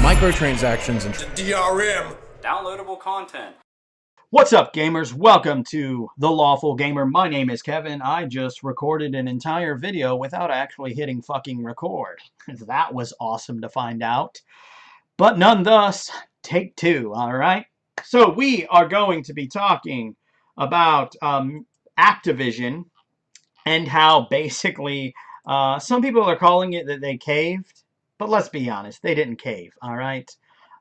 microtransactions, and DRM. Downloadable content. What's up, gamers? Welcome to The Lawful Gamer. My name is Kevin. I just recorded an entire video without actually hitting fucking record. That was awesome to find out. But nonetheless, take two, alright? So we are going to be talking about Activision and how basically some people are calling it that they caved. But let's be honest, they didn't cave, alright?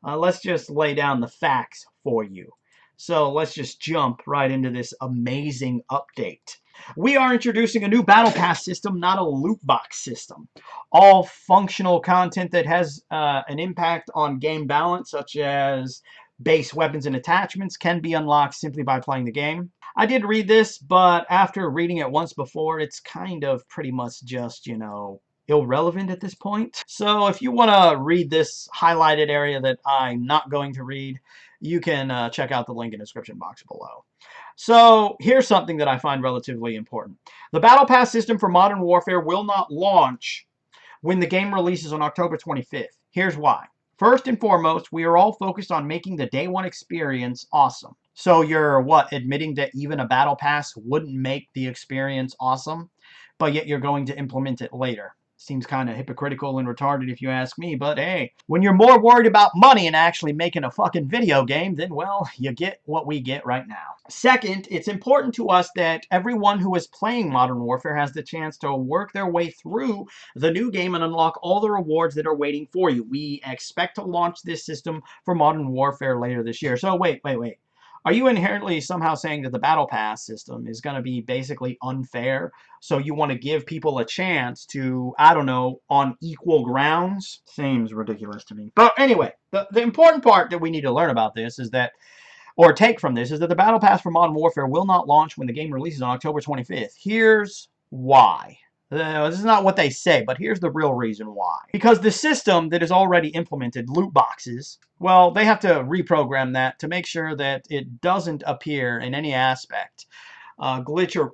Let's just lay down the facts for you. So let's just jump right into this amazing update. We are introducing a new Battle Pass system, not a loot box system. All functional content that has an impact on game balance, such as base weapons and attachments, can be unlocked simply by playing the game. I did read this, but after reading it once before, it's kind of pretty much just, you know, irrelevant at this point. So if you want to read this highlighted area that I'm not going to read, you can check out the link in the description box below. So here's something that I find relatively important. The Battle Pass system for Modern Warfare will not launch when the game releases on October 25th. Here's why. First and foremost, we are all focused on making the day one experience awesome. So you're, what, admitting that even a Battle Pass wouldn't make the experience awesome, but yet you're going to implement it later? Seems kind of hypocritical and retarded if you ask me, but hey, when you're more worried about money and actually making a fucking video game, then, well, you get what we get right now. Second, it's important to us that everyone who is playing Modern Warfare has the chance to work their way through the new game and unlock all the rewards that are waiting for you. We expect to launch this system for Modern Warfare later this year. So wait. Are you inherently somehow saying that the Battle Pass system is going to be basically unfair? So you want to give people a chance to, I don't know, on equal grounds? Seems ridiculous to me. But anyway, the important part that we need to learn about this is that, or take from this, is that the Battle Pass for Modern Warfare will not launch when the game releases on October 25th. Here's why. This is not what they say, but here's the real reason why. Because the system that is already implemented, loot boxes, well, they have to reprogram that to make sure that it doesn't appear in any aspect, glitch or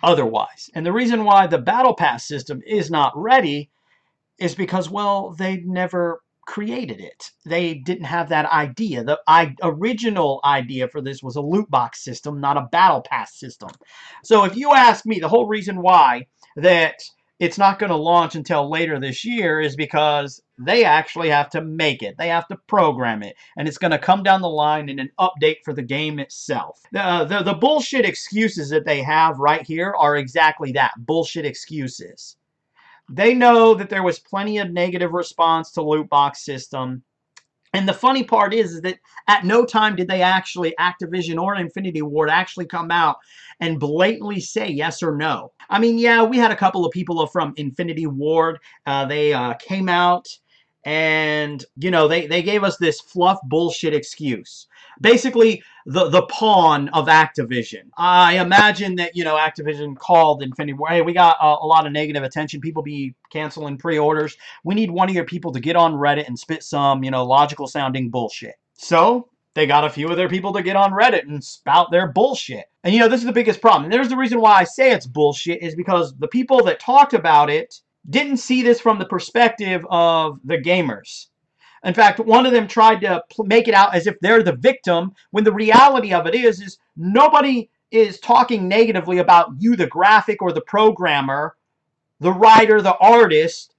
otherwise. And the reason why the Battle Pass system is not ready is because, well, they never created it. They didn't have that idea. The original idea for this was a loot box system, not a Battle Pass system. So if you ask me, the whole reason why that it's not going to launch until later this year is because they actually have to make it. They have to program it. And it's going to come down the line in an update for the game itself. The bullshit excuses that they have right here are exactly that. Bullshit excuses. They know that there was plenty of negative response to loot box system. And the funny part is that at no time did they actually, Activision or Infinity Ward, actually come out and blatantly say yes or no. I mean, yeah, we had a couple of people from Infinity Ward. They came out and, you know, they gave us this fluff bullshit excuse. Basically, the pawn of Activision. I imagine that, you know, Activision called Infinity Ward. Hey, we got a lot of negative attention. People be canceling pre-orders. We need one of your people to get on Reddit and spit some, you know, logical sounding bullshit. So they got a few of their people to get on Reddit and spout their bullshit. And, you know, this is the biggest problem. And there's the reason why I say it's bullshit is because the people that talked about it didn't see this from the perspective of the gamers. In fact, one of them tried to make it out as if they're the victim, when the reality of it is nobody is talking negatively about you, the graphic or the programmer, the writer, the artist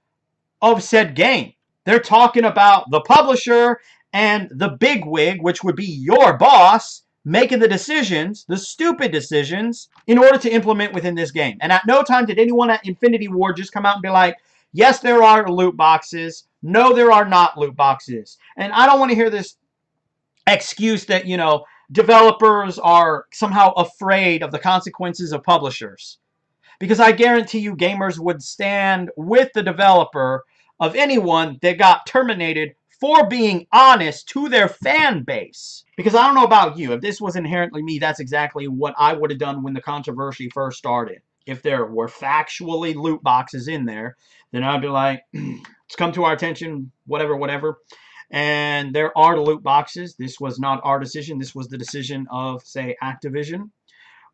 of said game. They're talking about the publisher and the bigwig, which would be your boss, making the decisions, the stupid decisions, in order to implement within this game. And at no time did anyone at Infinity Ward just come out and be like, yes, there are loot boxes. No, there are not loot boxes. And I don't want to hear this excuse that, you know, developers are somehow afraid of the consequences of publishers. Because I guarantee you gamers would stand with the developer of anyone that got terminated for being honest to their fan base. Because I don't know about you, if this was inherently me, that's exactly what I would have done when the controversy first started. If there were factually loot boxes in there, then I'd be like, it's come to our attention, whatever. And there are loot boxes. This was not our decision. This was the decision of, say, Activision.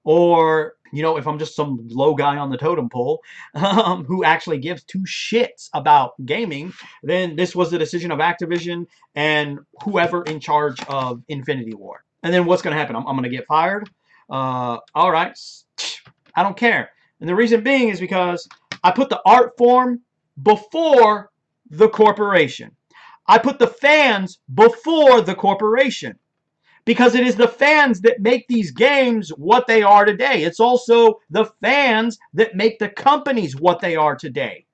or, you know, if I'm just some low guy on the totem pole who actually gives two shits about gaming, then this was the decision of Activision and whoever in charge of Infinity Ward. And then what's going to happen? I'm going to get fired? All right. I don't care. And the reason being is because I put the art form before the corporation. I put the fans before the corporation. Because it is the fans that make these games what they are today. It's also the fans that make the companies what they are today,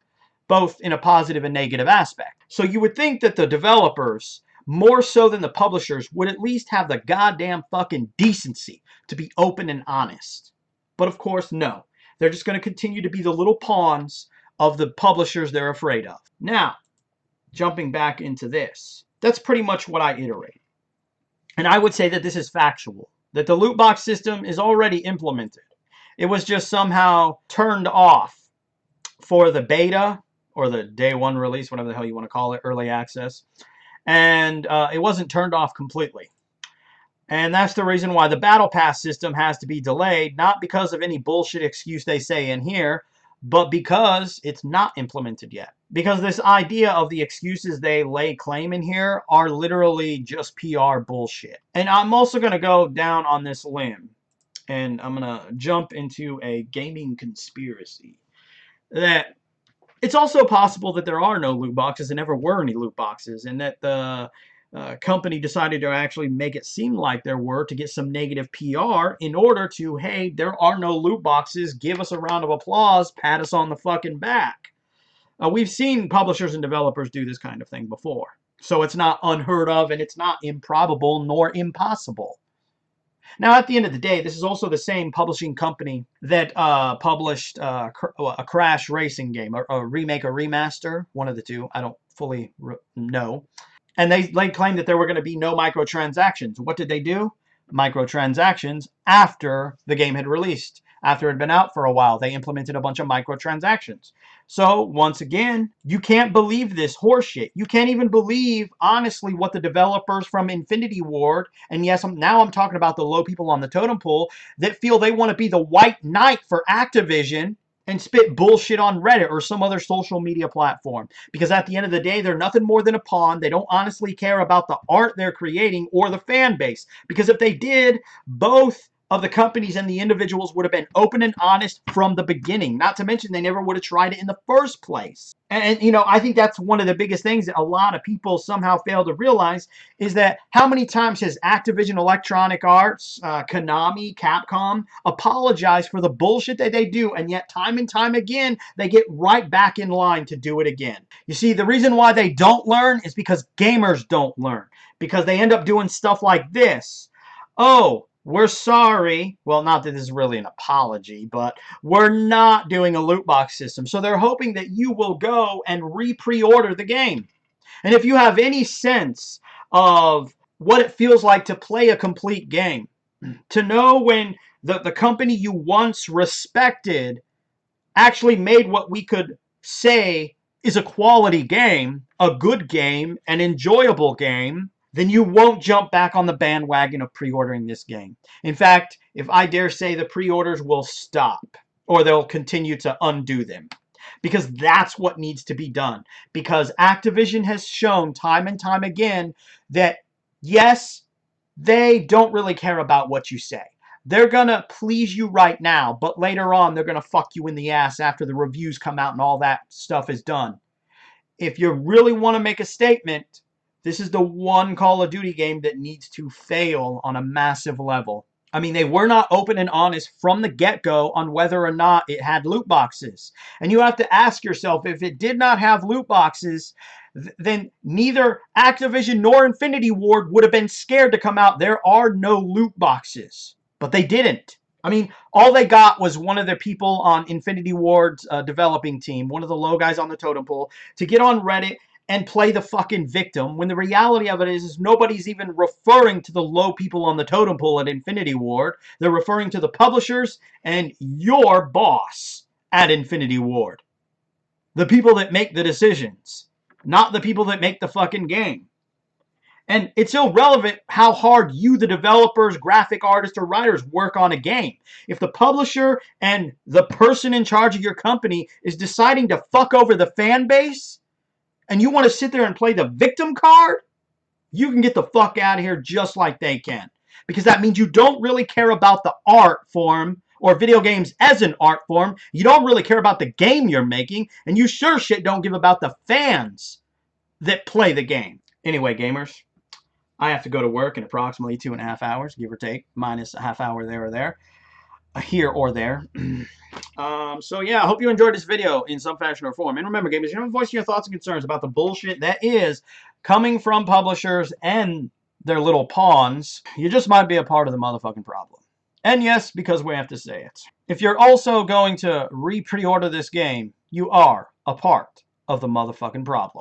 both in a positive and negative aspect. So you would think that the developers, more so than the publishers, would at least have the goddamn fucking decency to be open and honest. But of course, no. They're just going to continue to be the little pawns of the publishers they're afraid of. Now, jumping back into this, that's pretty much what I iterate. And I would say that this is factual, that the loot box system is already implemented. It was just somehow turned off for the beta or the day one release, whatever the hell you want to call it, early access. And it wasn't turned off completely. And that's the reason why the Battle Pass system has to be delayed, not because of any bullshit excuse they say in here, but because it's not implemented yet. Because this idea of the excuses they lay claim in here are literally just PR bullshit. And I'm also going to go down on this limb, and I'm going to jump into a gaming conspiracy, that it's also possible that there are no loot boxes and never were any loot boxes, and that the company decided to actually make it seem like there were to get some negative PR in order to, hey, there are no loot boxes, give us a round of applause, pat us on the fucking back. We've seen publishers and developers do this kind of thing before. So it's not unheard of, and it's not improbable nor impossible. Now, at the end of the day, this is also the same publishing company that published a Crash racing game, a remake or remaster, one of the two. I don't fully know. And they claimed that there were going to be no microtransactions. What did they do? Microtransactions after the game had released. After it had been out for a while, they implemented a bunch of microtransactions. So, once again, you can't believe this horseshit. You can't even believe, honestly, what the developers from Infinity Ward, and yes, now I'm talking about the low people on the totem pole, that feel they want to be the white knight for Activision and spit bullshit on Reddit or some other social media platform. Because at the end of the day, they're nothing more than a pawn. They don't honestly care about the art they're creating or the fan base. Because if they did, both of the companies and the individuals would have been open and honest from the beginning. Not to mention they never would have tried it in the first place. And you know, I think that's one of the biggest things that a lot of people somehow fail to realize is that how many times has Activision Electronic Arts, Konami, Capcom apologized for the bullshit that they do, and yet time and time again, they get right back in line to do it again. You see, the reason why they don't learn is because gamers don't learn. Because they end up doing stuff like this. Oh, we're sorry. Well, not that this is really an apology, but we're not doing a loot box system. So they're hoping that you will go and pre-order the game. And if you have any sense of what it feels like to play a complete game, to know when the company you once respected actually made what we could say is a quality game, a good game, an enjoyable game, then you won't jump back on the bandwagon of pre-ordering this game. In fact, if I dare say, the pre-orders will stop, or they'll continue to undo them. Because that's what needs to be done. Because Activision has shown time and time again that, yes, they don't really care about what you say. They're going to please you right now, but later on, they're going to fuck you in the ass after the reviews come out and all that stuff is done. If you really want to make a statement, this is the one Call of Duty game that needs to fail on a massive level. I mean, they were not open and honest from the get-go on whether or not it had loot boxes. And you have to ask yourself, if it did not have loot boxes, then neither Activision nor Infinity Ward would have been scared to come out. There are no loot boxes. But they didn't. I mean, all they got was one of the people on Infinity Ward's developing team, one of the low guys on the totem pole, to get on Reddit and play the fucking victim, when the reality of it is nobody's even referring to the low people on the totem pole at Infinity Ward. They're referring to the publishers and your boss at Infinity Ward. The people that make the decisions, not the people that make the fucking game. And it's irrelevant how hard you, the developers, graphic artists, or writers work on a game. If the publisher and the person in charge of your company is deciding to fuck over the fan base, and you want to sit there and play the victim card, you can get the fuck out of here just like they can. Because that means you don't really care about the art form or video games as an art form. You don't really care about the game you're making, and you sure shit don't give about the fans that play the game. Anyway, gamers, I have to go to work in approximately 2.5 hours, give or take, minus a half hour there or there, here or there. So yeah, I hope you enjoyed this video in some fashion or form. And remember, gamers, you haven't voiced your thoughts and concerns about the bullshit that is coming from publishers and their little pawns, you just might be a part of the motherfucking problem. And yes, because we have to say it. If you're also going to pre-order this game, you are a part of the motherfucking problem.